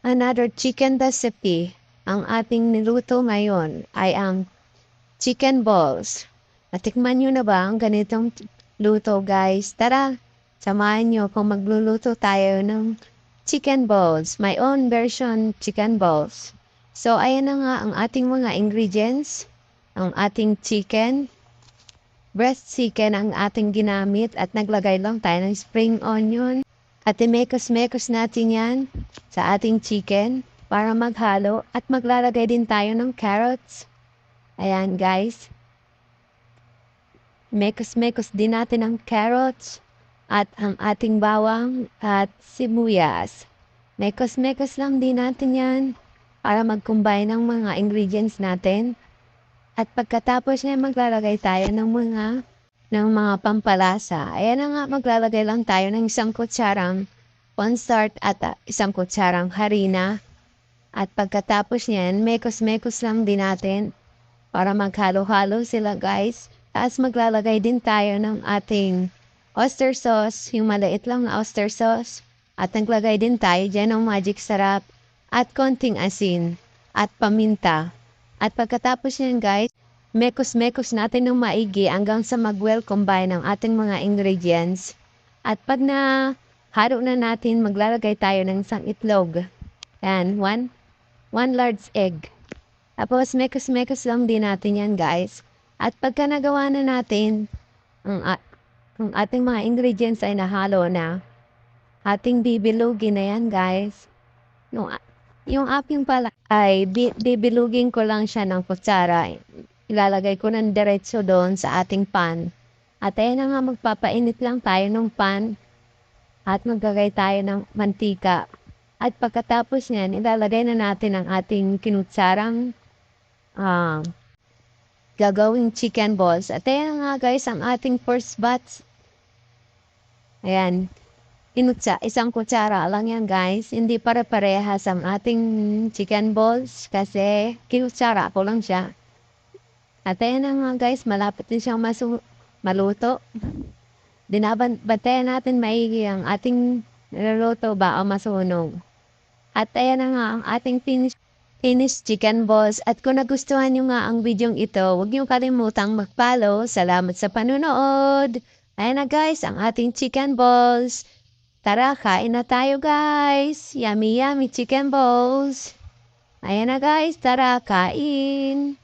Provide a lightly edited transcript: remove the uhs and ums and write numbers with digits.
Another chicken recipe. Ang ating niluto ngayon ay ang chicken balls. Natikman nyo na ba ang ganitong luto, guys? Tara, samahan nyo kung magluluto tayo ng chicken balls. My own version chicken balls. So, ayan na nga ang ating mga ingredients. Ang ating chicken. Breast chicken ang ating ginamit at naglagay lang tayo ng spring onion. At imekos-mekos natin yan sa ating chicken para maghalo at maglalagay din tayo ng carrots. Ayan guys. Mekos-mekos din natin ang carrots at ang ating bawang at sibuyas. Mekos-mekos lang din natin yan para mag-combine ng mga ingredients natin. At pagkatapos niya maglalagay tayo ng mga pampalasa. Ayan na nga, maglalagay lang tayo ng isang kutsarang cornstarch at isang kutsarang harina. At pagkatapos niyan, mekos-mekos lang din natin para maghalo-halo sila guys. Tapos maglalagay din tayo ng ating oyster sauce, yung maliit lang na oyster sauce. At naglagay din tayo dyan ng magic sarap at konting asin at paminta. At pagkatapos niyan guys, mekos-mekos natin ng maigi hanggang sa mag-well combine ang ating mga ingredients. At pag na halo na natin, maglalagay tayo ng isang itlog. Yan, one large egg. Tapos mekos-mekos lang din natin yan guys. At pagka nagawa na natin, ang ating mga ingredients ay nahalo na, ating bibilugin na yan guys. Yung aking pala ay bibilugin ko lang siya ng kutsara. Ilalagay ko ng diretso doon sa ating pan. At ayan na nga, magpapainit lang tayo ng pan. At maglagay tayo ng mantika. At pagkatapos niyan, ilalagay na natin ang ating kinutsarang gagawing chicken balls. At ayan na nga guys, ang ating first batch. Ayan. Isang kutsara lang yan guys. Hindi pare-parehas ang ating chicken balls kasi kinutsara ko lang siya. At ayan na nga guys, malapit din siyang maluto. Bantayan natin maigi ang ating niluluto ba o masunog. At ayan na nga ang ating finished chicken balls. At kung nagustuhan nyo nga ang video ito, huwag nyo kalimutang mag-follow. Salamat sa panunood. Ayan na guys, ang ating chicken balls. Tara, kain na tayo guys. Yummy yummy chicken balls. Ayan na guys, tara, kain.